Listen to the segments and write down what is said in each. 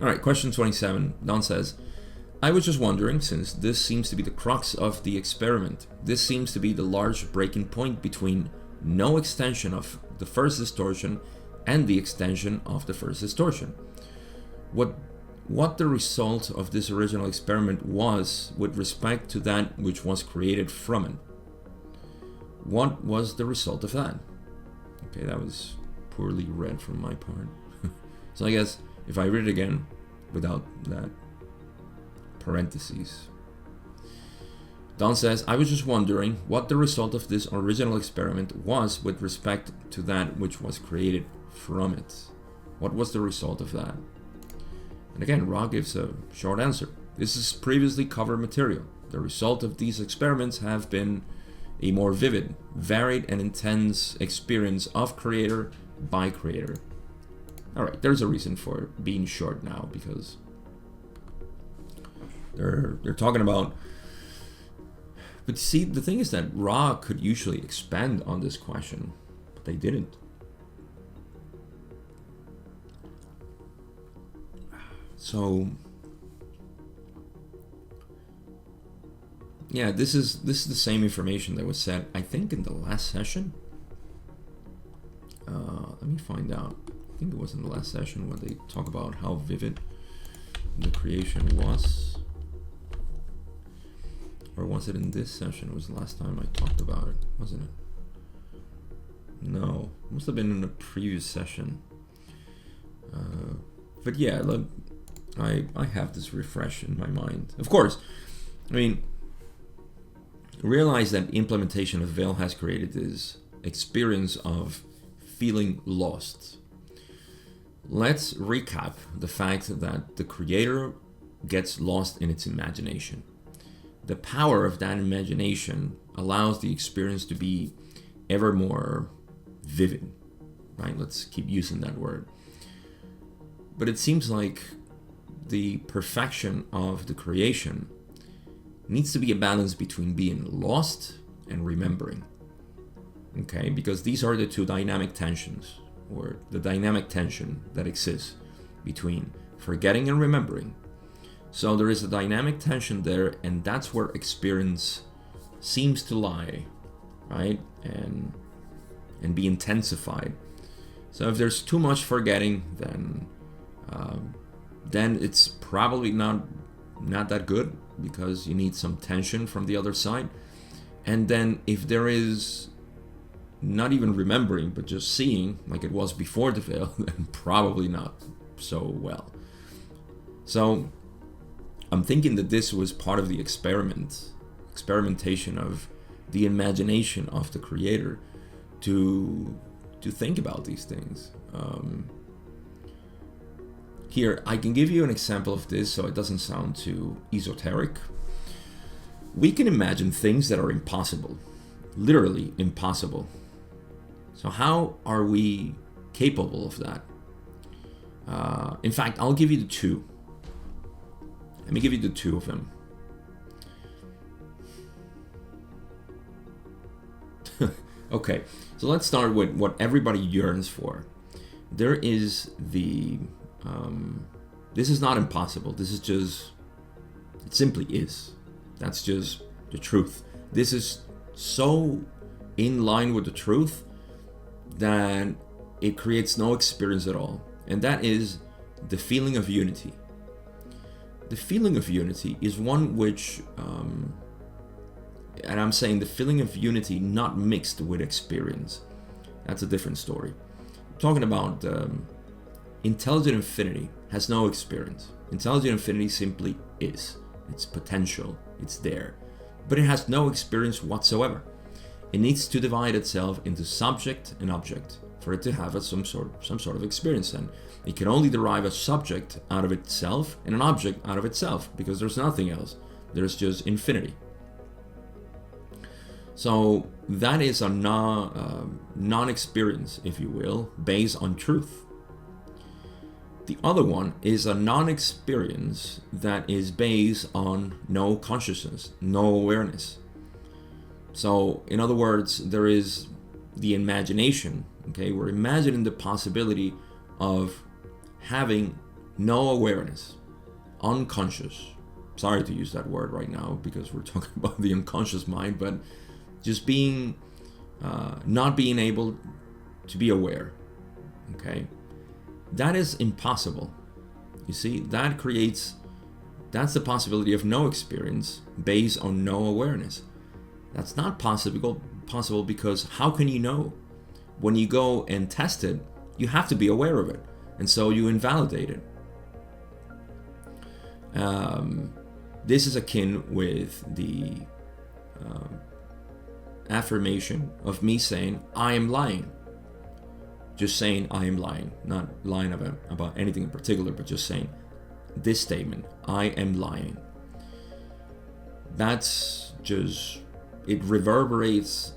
All right, question 27. Don says, I was just wondering, since this seems to be the crux of the experiment, this seems to be the large breaking point between no extension of the first distortion and the extension of the first distortion. What the result of this original experiment was with respect to that which was created from it. What was the result of that? Okay, that was poorly read from my part. So I guess if I read it again without that parentheses. Don says, I was just wondering what the result of this original experiment was with respect to that which was created from it. What was the result of that? And again, Ra gives a short answer. This is previously covered material. The result of these experiments have been a more vivid, varied, and intense experience of creator by creator. All right, there's a reason for being short now, because they're talking about. But see, the thing is that Ra could usually expand on this question, but they didn't. So yeah, this is the same information that was said, I think, in the last session. Let me find out. I think it was in the last session when they talk about how vivid the creation was. Or was it in this session? It was the last time I talked about it, wasn't it? No, it must have been in a previous session. But yeah, look, I have this refresh in my mind. Of course, I mean, realize that the implementation of Veil has created this experience of feeling lost. Let's recap the fact that the creator gets lost in its imagination. The power of that imagination allows the experience to be ever more vivid, right? Let's keep using that word. But it seems like the perfection of the creation needs to be a balance between being lost and remembering. Okay, because these are the two dynamic tensions, or the dynamic tension that exists between forgetting and remembering. So there is a dynamic tension there, and that's where experience seems to lie, right? And be intensified. So if there's too much forgetting, then it's probably not that good, because you need some tension from the other side. And then if there is not even remembering, but just seeing like it was before the veil, then probably not so well. So I'm thinking that this was part of the experimentation of the imagination of the creator to think about these things. Here, I can give you an example of this so it doesn't sound too esoteric. We can imagine things that are impossible, literally impossible. So how are we capable of that? In fact, I'll give you the two. Let me give you the two of them. Okay, so let's start with what everybody yearns for. There is the... this is not impossible. This is just... It simply is. That's just the truth. This is so in line with the truth that it creates no experience at all. And that is the feeling of unity. The feeling of unity is one which, and I'm saying the feeling of unity not mixed with experience. That's a different story. I'm talking about intelligent infinity has no experience. Intelligent infinity simply is. It's potential. It's there. But it has no experience whatsoever. It needs to divide itself into subject and object for it to have some sort of experience. And it can only derive a subject out of itself and an object out of itself, because there's nothing else. There's just infinity. So that is a non-experience, if you will, based on truth. The other one is a non-experience that is based on no consciousness, no awareness. So, in other words, there is the imagination. Okay, we're imagining the possibility of having no awareness, unconscious. Sorry to use that word right now because we're talking about the unconscious mind, but just being, not being able to be aware, okay? That is impossible. You see, that's the possibility of no experience based on no awareness. That's not possible because how can you know? When you go and test it, you have to be aware of it, and so you invalidate it. This is akin with the affirmation of me saying, I am lying. Just saying I am lying, not lying about anything in particular, but just saying this statement, I am lying. That's just, it reverberates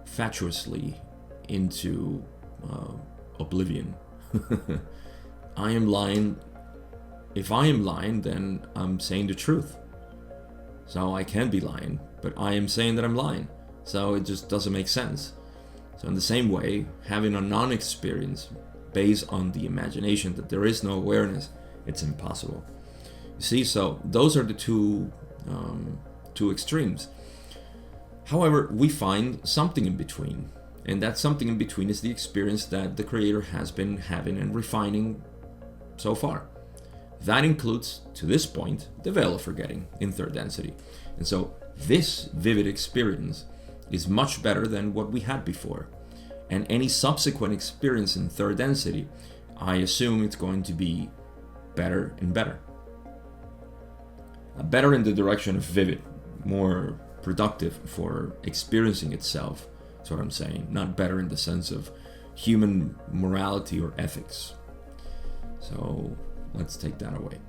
fatuously into oblivion. I am lying. If I am lying, then I'm saying the truth. So I can be lying, but I am saying that I'm lying. So it just doesn't make sense. So in the same way, having a non-experience based on the imagination that there is no awareness, it's impossible. You see, so those are the two extremes. However, we find something in between, and that something in between is the experience that the creator has been having and refining so far. That includes, to this point, the veil of forgetting in third density. And so this vivid experience is much better than what we had before. And any subsequent experience in third density, I assume it's going to be better and better. Better in the direction of vivid, more productive for experiencing itself. That's what I'm saying. Not better in the sense of human morality or ethics. So let's take that away.